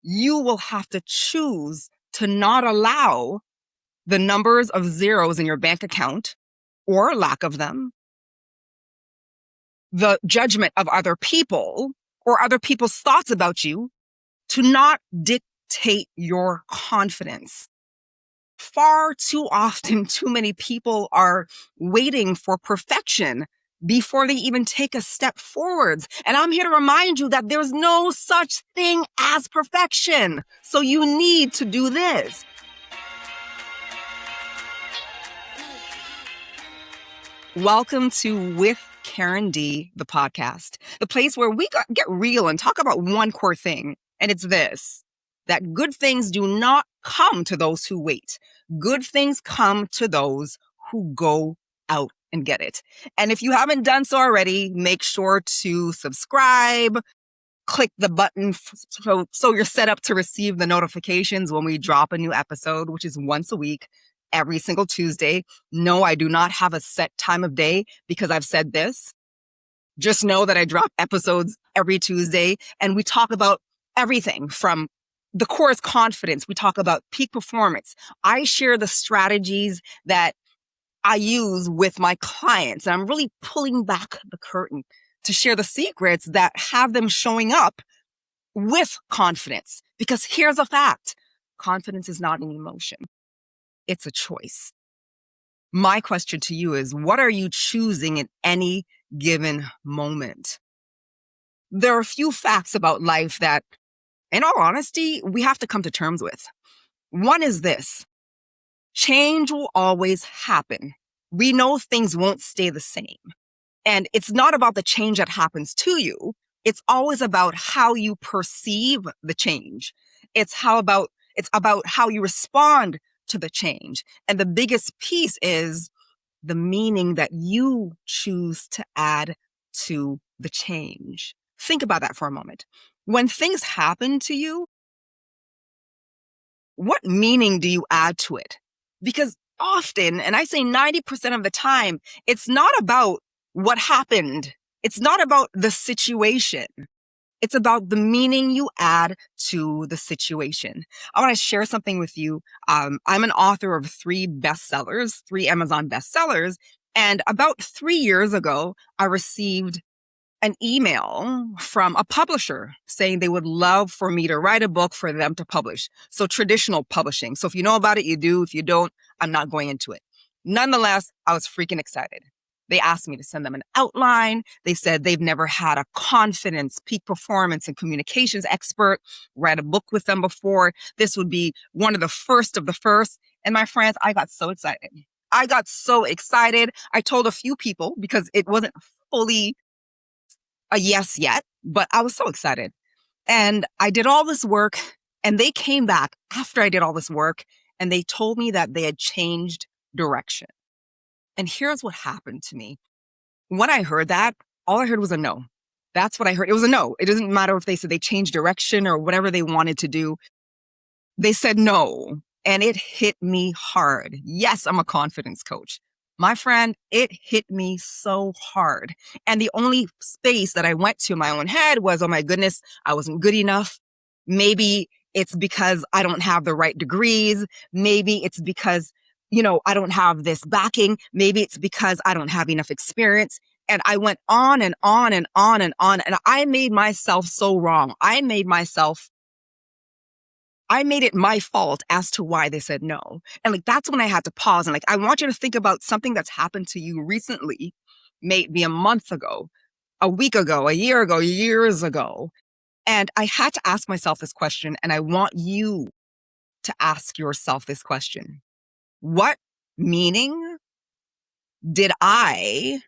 you will have to choose to not allow the numbers of zeros in your bank account or lack of them, the judgment of other people or other people's thoughts about you to not dictate your confidence. Far too often, too many people are waiting for perfection before they even take a step forwards. And I'm here to remind you that there's no such thing as perfection. So you need to do this. Welcome to With Karen D, the podcast, the place where we get real and talk about one core thing. And it's this, that good things do not come to those who wait. Good things come to those who go out and get it. And if you haven't done so already, make sure to subscribe, click the button so you're set up to receive the notifications when we drop a new episode, which is once a week, every single Tuesday. No, I do not have a set time of day because I've said this. Just know that I drop episodes every Tuesday and we talk about everything from the core is confidence. We talk about peak performance. I share the strategies that I use with my clients. And I'm really pulling back the curtain to share the secrets that have them showing up with confidence. Because here's a fact. Confidence is not an emotion. It's a choice. My question to you is, what are you choosing in any given moment? There are a few facts about life that, in all honesty, we have to come to terms with. One is this. Change will always happen. We know things won't stay the same. And it's not about the change that happens to you. It's always about how you perceive the change. It's about how you respond to the change. And the biggest piece is the meaning that you choose to add to the change. Think about that for a moment. When things happen to you, what meaning do you add to it? Because often, and I say 90% of the time, it's not about what happened. It's not about the situation. It's about the meaning you add to the situation. I want to share something with you. I'm an author of 3 bestsellers, 3 Amazon bestsellers. And about 3 years ago, I received an email from a publisher saying they would love for me to write a book for them to publish. So traditional publishing. So if you know about it, you do. If you don't, I'm not going into it. Nonetheless, I was freaking excited. They asked me to send them an outline. They said they've never had a confidence, peak performance, and communications expert write a book with them before. This would be one of the first of the first. And my friends, I got so excited. I told a few people because it wasn't fully a yes yet, but I was so excited. And I did all this work and they came back after I did all this work and they told me that they had changed direction. And here's what happened to me. When I heard that, all I heard was a no. That's what I heard. It was a no. It doesn't matter if they said they changed direction or whatever they wanted to do. They said no. And it hit me hard. Yes, I'm a confidence coach. My friend, it hit me so hard. And the only space that I went to in my own head was, oh my goodness, I wasn't good enough. Maybe it's because I don't have the right degrees. Maybe it's because I don't have this backing. Maybe it's because I don't have enough experience. And I went on and on and on and on. And I made myself so wrong. I made it my fault as to why they said no. And that's when I had to pause. And I want you to think about something that's happened to you recently, maybe a month ago, a week ago, a year ago, years ago. And I had to ask myself this question. And I want you to ask yourself this question. What meaning did I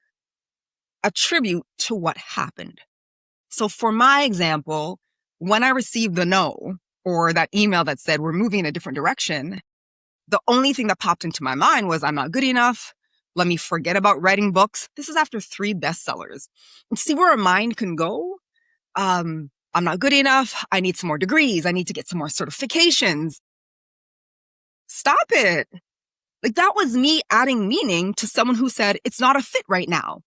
attribute to what happened? So for my example, when I received the no or that email that said we're moving in a different direction, the only thing that popped into my mind was I'm not good enough. Let me forget about writing books. This is after 3 bestsellers. And see where a mind can go? I'm not good enough. I need some more degrees. I need to get some more certifications. Stop it. That was me adding meaning to someone who said it's not a fit right now.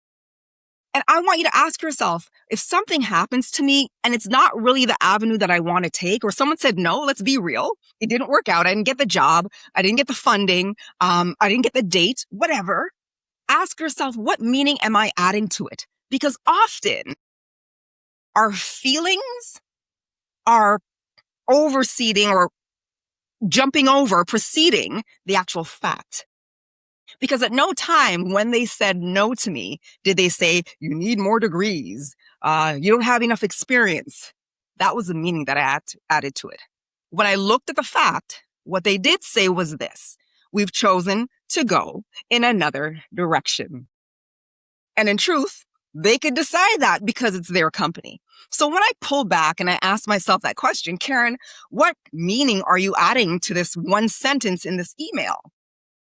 And I want you to ask yourself, if something happens to me and it's not really the avenue that I want to take, or someone said no, let's be real, it didn't work out. I didn't get the job. I didn't get the funding. I didn't get the date, whatever. Ask yourself, what meaning am I adding to it? Because often our feelings are overseeding or jumping over, preceding the actual fact. Because at no time when they said no to me, did they say, you need more degrees, you don't have enough experience. That was the meaning that I added to it. When I looked at the fact, what they did say was this: we've chosen to go in another direction. And in truth, they could decide that because it's their company. So when I pull back and I ask myself that question, Karen, what meaning are you adding to this one sentence in this email?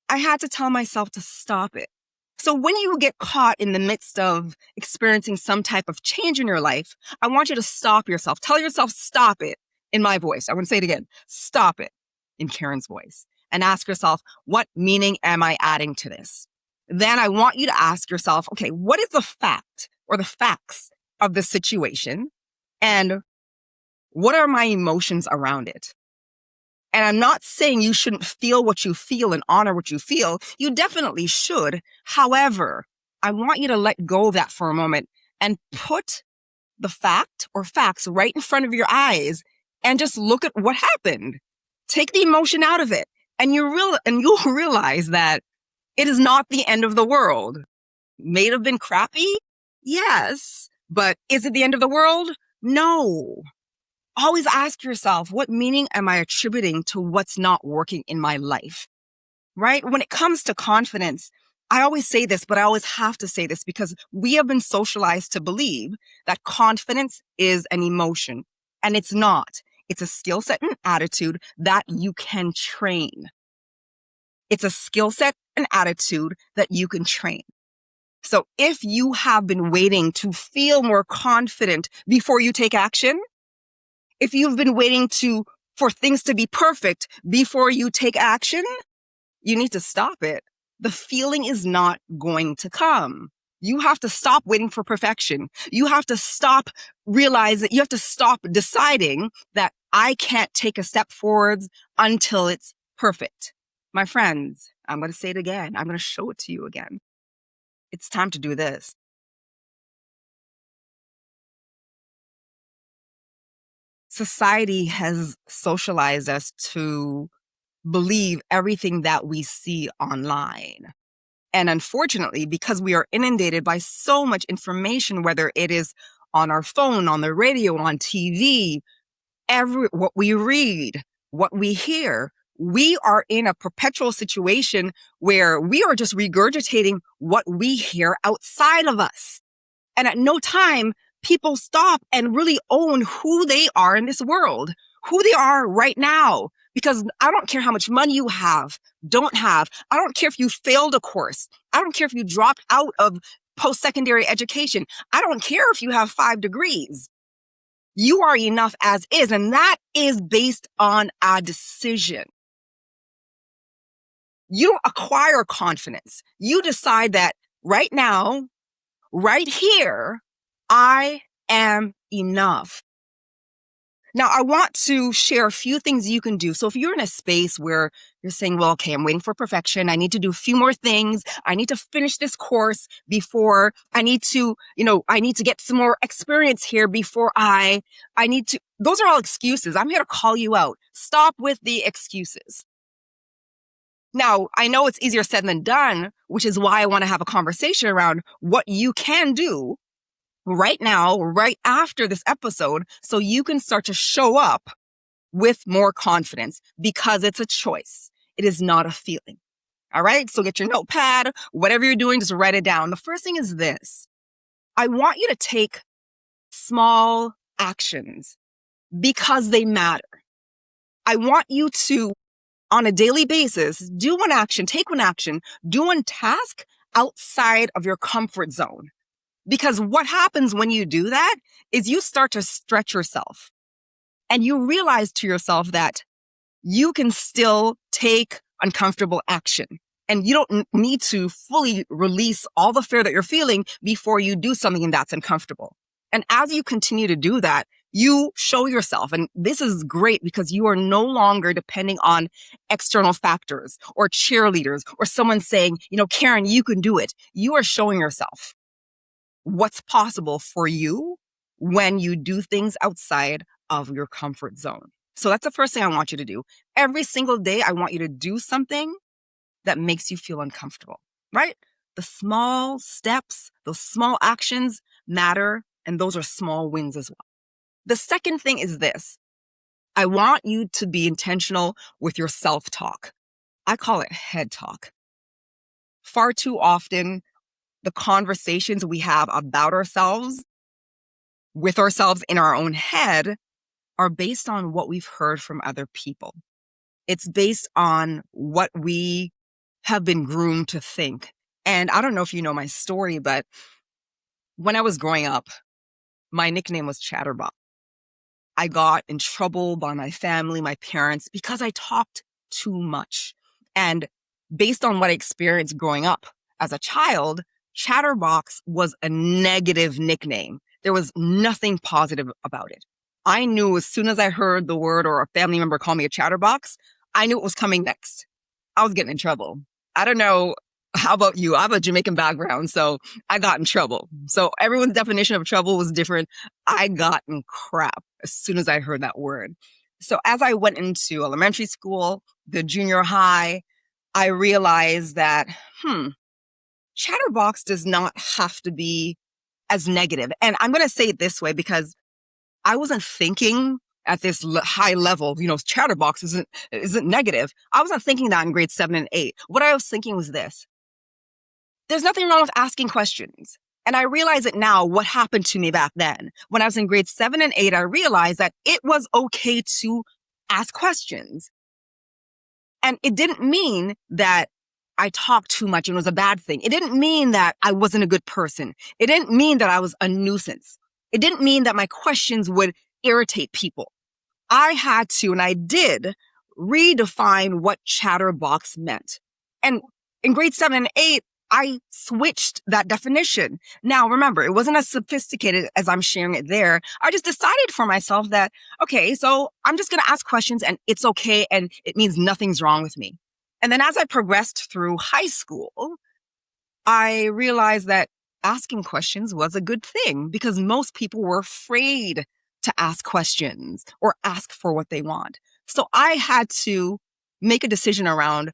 I had to tell myself to stop it. So when you get caught in the midst of experiencing some type of change in your life, I want you to stop yourself. Tell yourself, stop it, in my voice. I want to say it again. Stop it, in Karen's voice. And ask yourself, what meaning am I adding to this? Then I want you to ask yourself, okay, what is the fact or the facts of the situation? And what are my emotions around it? And I'm not saying you shouldn't feel what you feel and honor what you feel. You definitely should. However, I want you to let go of that for a moment and put the fact or facts right in front of your eyes and just look at what happened. Take the emotion out of it, and you'll realize that it is not the end of the world. May it have been crappy? Yes. But is it the end of the world? No. Always ask yourself, what meaning am I attributing to what's not working in my life? Right? When it comes to confidence, I always say this, but I always have to say this because we have been socialized to believe that confidence is an emotion, and it's not. It's a skill set and attitude that you can train. It's a skill set and attitude that you can train. So if you have been waiting to feel more confident before you take action, if you've been waiting for things to be perfect before you take action, you need to stop it. The feeling is not going to come. You have to stop waiting for perfection. You have to stop realizing, you have to stop deciding that I can't take a step forwards until it's perfect. My friends, I'm going to say it again. I'm going to show it to you again. It's time to do this. Society has socialized us to believe everything that we see online. And unfortunately, because we are inundated by so much information, whether it is on our phone, on the radio, on TV, what we read, what we hear, we are in a perpetual situation where we are just regurgitating what we hear outside of us. And at no time, people stop and really own who they are in this world, who they are right now. Because I don't care how much money you have, don't have. I don't care if you failed a course. I don't care if you dropped out of post-secondary education. I don't care if you have 5 degrees. You are enough as is, and that is based on a decision. You don't acquire confidence. You decide that right now, right here, I am enough. Now, I want to share a few things you can do. So if you're in a space where you're saying, well, okay, I'm waiting for perfection. I need to do a few more things. I need to finish this course before I need to get some more experience here before those are all excuses. I'm here to call you out. Stop with the excuses. Now, I know it's easier said than done, which is why I want to have a conversation around what you can do right now, right after this episode, so you can start to show up with more confidence, because it's a choice. It is not a feeling. All right? So get your notepad, whatever you're doing, just write it down. The first thing is this. I want you to take small actions because they matter. I want you to, on a daily basis, do one action, take one action, do one task outside of your comfort zone. Because what happens when you do that is you start to stretch yourself and you realize to yourself that you can still take uncomfortable action. And you don't need to fully release all the fear that you're feeling before you do something that's uncomfortable. And as you continue to do that, you show yourself. And this is great because you are no longer depending on external factors or cheerleaders or someone saying, Karen, you can do it. You are showing yourself what's possible for you when you do things outside of your comfort zone. So that's the first thing I want you to do. Every single day, I want you to do something that makes you feel uncomfortable, right? The small steps, those small actions matter, and those are small wins as well. The second thing is this. I want you to be intentional with your self-talk. I call it head talk. Far too often, the conversations we have about ourselves, with ourselves in our own head, are based on what we've heard from other people. It's based on what we have been groomed to think. And I don't know if you know my story, but when I was growing up, my nickname was Chatterbox. I got in trouble by my family, my parents, because I talked too much. And based on what I experienced growing up as a child, Chatterbox was a negative nickname. There was nothing positive about it. I knew as soon as I heard the word or a family member call me a chatterbox, I knew it was coming next. I was getting in trouble. I don't know. How about you? I have a Jamaican background, so I got in trouble. So everyone's definition of trouble was different. I got in crap as soon as I heard that word. So as I went into elementary school, the junior high, I realized that, chatterbox does not have to be as negative. And I'm going to say it this way because I wasn't thinking at this high level, chatterbox isn't negative. I wasn't thinking that in grade 7 and 8. What I was thinking was this. There's nothing wrong with asking questions. And I realize it now, what happened to me back then. When I was in grade 7 and 8, I realized that it was okay to ask questions. And it didn't mean that I talked too much and it was a bad thing. It didn't mean that I wasn't a good person. It didn't mean that I was a nuisance. It didn't mean that my questions would irritate people. I had to, and I did, redefine what chatterbox meant. And in grade 7 and 8, I switched that definition. Now, remember, it wasn't as sophisticated as I'm sharing it there. I just decided for myself that, okay, so I'm just going to ask questions and it's okay and it means nothing's wrong with me. And then as I progressed through high school, I realized that asking questions was a good thing because most people were afraid to ask questions or ask for what they want. So I had to make a decision around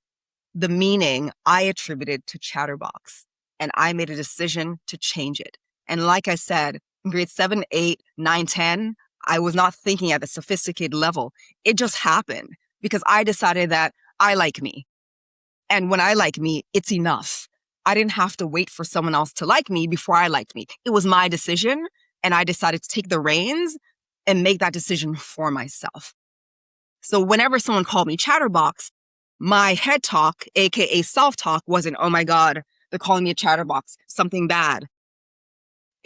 the meaning I attributed to chatterbox. And I made a decision to change it. And like I said, in grade 7, 8, 9, 10, I was not thinking at a sophisticated level. It just happened because I decided that I like me. And when I like me, it's enough. I didn't have to wait for someone else to like me before I liked me. It was my decision. And I decided to take the reins and make that decision for myself. So whenever someone called me chatterbox, my head talk, aka self-talk, wasn't, oh my God, they're calling me a chatterbox, something bad.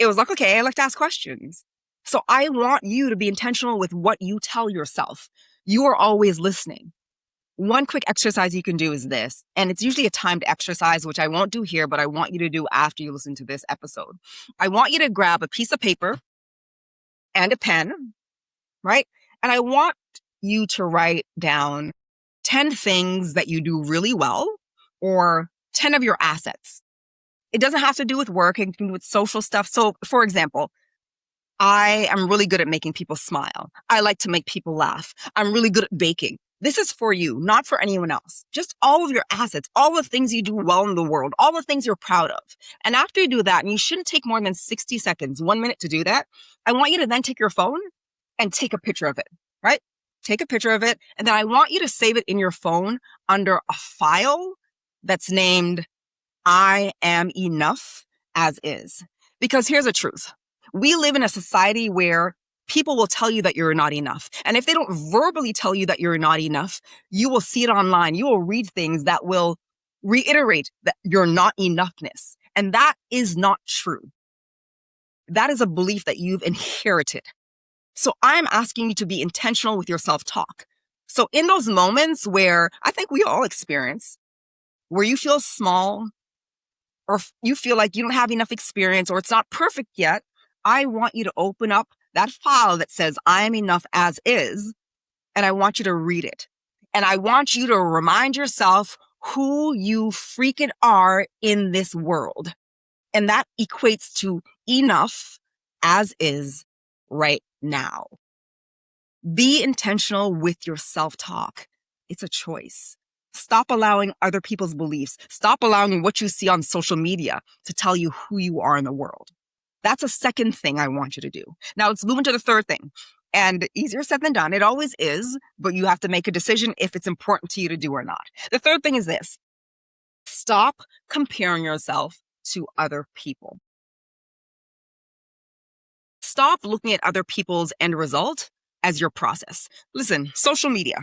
It was like, okay, I like to ask questions. So I want you to be intentional with what you tell yourself. You are always listening. One quick exercise you can do is this, and it's usually a timed exercise, which I won't do here, but I want you to do after you listen to this episode. I want you to grab a piece of paper and a pen, right? And I want you to write down 10 things that you do really well or 10 of your assets. It doesn't have to do with work. It can do with social stuff. So, for example, I am really good at making people smile. I like to make people laugh. I'm really good at baking. This is for you, not for anyone else. Just all of your assets, all the things you do well in the world, all the things you're proud of. And after you do that, and you shouldn't take more than 60 seconds, 1 minute to do that, I want you to then take your phone and take a picture of it, right? Take a picture of it. And then I want you to save it in your phone under a file that's named I Am Enough As Is. Because here's the truth. We live in a society where people will tell you that you're not enough. And if they don't verbally tell you that you're not enough, you will see it online. You will read things that will reiterate that you're not enoughness. And that is not true. That is a belief that you've inherited. So I'm asking you to be intentional with your self-talk. So in those moments where I think we all experience, where you feel small, or you feel like you don't have enough experience, or it's not perfect yet, I want you to open up that file that says I am enough as is, and I want you to read it. And I want you to remind yourself who you freaking are in this world. And that equates to enough as is right now. Be intentional with your self-talk. It's a choice. Stop allowing other people's beliefs. Stop allowing what you see on social media to tell you who you are in the world. That's a second thing I want you to do. Now let's move into the third thing. And easier said than done. It always is, but you have to make a decision if it's important to you to do or not. The third thing is this. Stop comparing yourself to other people. Stop looking at other people's end result as your process. Listen, social media,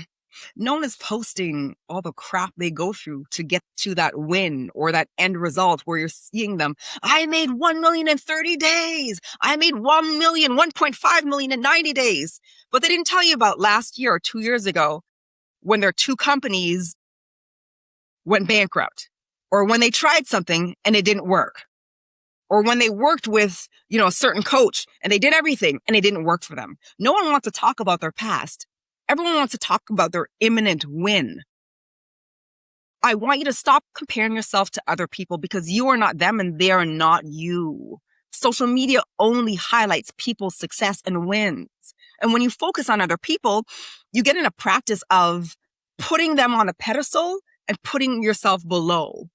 no one is posting all the crap they go through to get to that win or that end result where you're seeing them. I made 1 million in 30 days. I made 1 million, 1.5 million in 90 days. But they didn't tell you about last year or 2 years ago when their two companies went bankrupt, or when they tried something and it didn't work, or when they worked with, a certain coach and they did everything and it didn't work for them. No one wants to talk about their past. Everyone wants to talk about their imminent win. I want you to stop comparing yourself to other people because you are not them and they are not you. Social media only highlights people's success and wins. And when you focus on other people, you get in a practice of putting them on a pedestal and putting yourself below.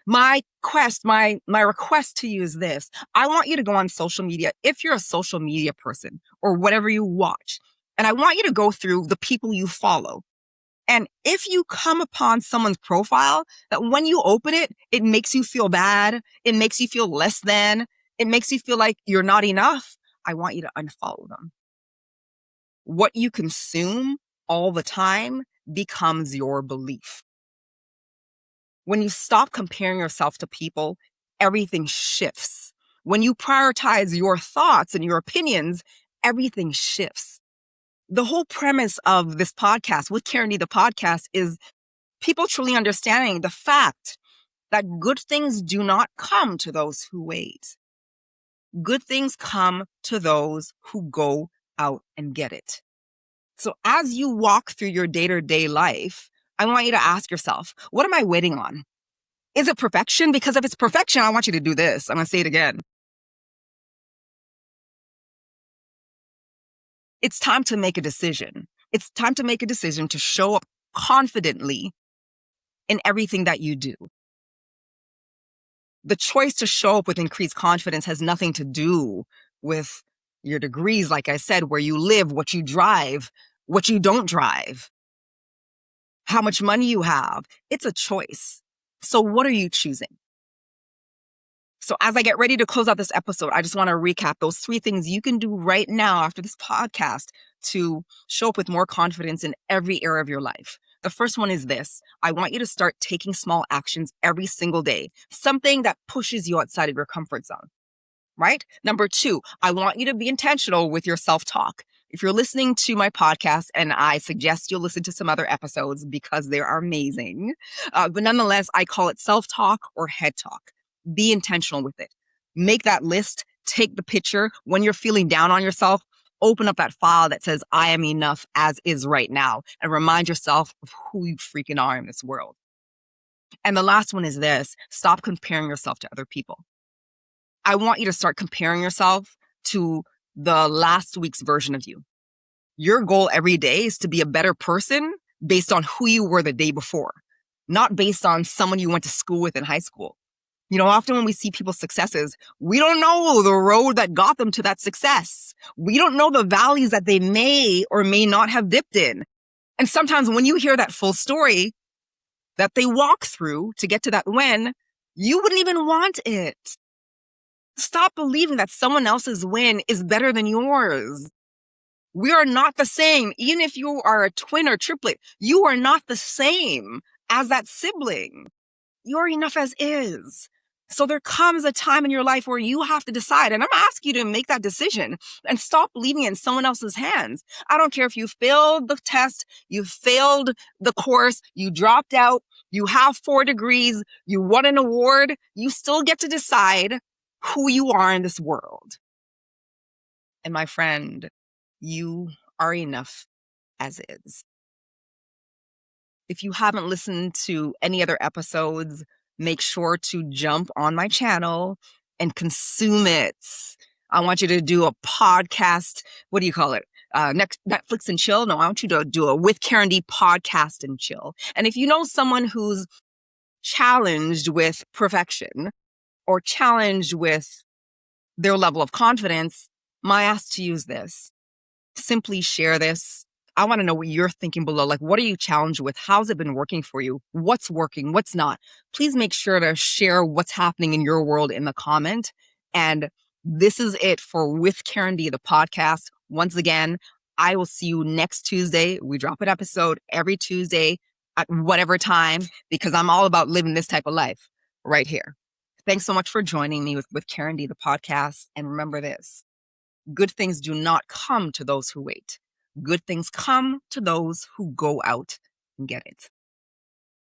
My request to you is this. I want you to go on social media, if you're a social media person or whatever you watch, and I want you to go through the people you follow. And if you come upon someone's profile that when you open it, it makes you feel bad, it makes you feel less than, it makes you feel like you're not enough, I want you to unfollow them. What you consume all the time becomes your belief. When you stop comparing yourself to people, everything shifts. When you prioritize your thoughts and your opinions, everything shifts. The whole premise of this podcast with Karen D, the podcast, is people truly understanding the fact that good things do not come to those who wait. Good things come to those who go out and get it. So as you walk through your day-to-day life, I want you to ask yourself, what am I waiting on? Is it perfection? Because if it's perfection, I want you to do this. I'm going to say it again. It's time to make a decision. It's time to make a decision to show up confidently in everything that you do. The choice to show up with increased confidence has nothing to do with your degrees, like I said, where you live, what you drive, what you don't drive, how much money you have. It's a choice. So what are you choosing? So as I get ready to close out this episode, I just want to recap those 3 things you can do right now after this podcast to show up with more confidence in every area of your life. The first one is this. I want you to start taking small actions every single day, something that pushes you outside of your comfort zone, right? Number 2, I want you to be intentional with your self-talk. If you're listening to my podcast, and I suggest you'll listen to some other episodes because they are amazing, but nonetheless, I call it self-talk or head talk. Be intentional with it. Make that list, take the picture. When you're feeling down on yourself, open up that file that says, I am enough as is right now, and remind yourself of who you freaking are in this world. And the last one is this. Stop comparing yourself to other people. I want you to start comparing yourself to the last week's version of you. Your goal every day is to be a better person based on who you were the day before, not based on someone you went to school with in high school. Often when we see people's successes, we don't know the road that got them to that success. We don't know the valleys that they may or may not have dipped in. And sometimes when you hear that full story that they walk through to get to that win, you wouldn't even want it. Stop believing that someone else's win is better than yours. We are not the same. Even if you are a twin or triplet, you are not the same as that sibling. You're enough as is. So there comes a time in your life where you have to decide, and I'm asking you to make that decision and stop leaving it in someone else's hands. I don't care if you failed the test, you failed the course, you dropped out, You have 4 degrees, you won an award, you still get to decide who you are in this world. And my friend, you are enough as is. If you haven't listened to any other episodes, make sure to jump on my channel and consume it. I want you to do a podcast. What do you call it? Next Netflix and chill. No, I want you to do a With Karen D podcast and chill. And if you know someone who's challenged with perfection or challenged with their level of confidence, my ask to use this. Simply share this. I want to know what you're thinking below. Like, what are you challenged with? How's it been working for you? What's working? What's not? Please make sure to share what's happening in your world in the comment. And this is it for With Karen D, the podcast. Once again, I will see you next Tuesday. We drop an episode every Tuesday at whatever time, because I'm all about living this type of life right here. Thanks so much for joining me with Karen D, the podcast. And remember this. Good things do not come to those who wait. Good things come to those who go out and get it.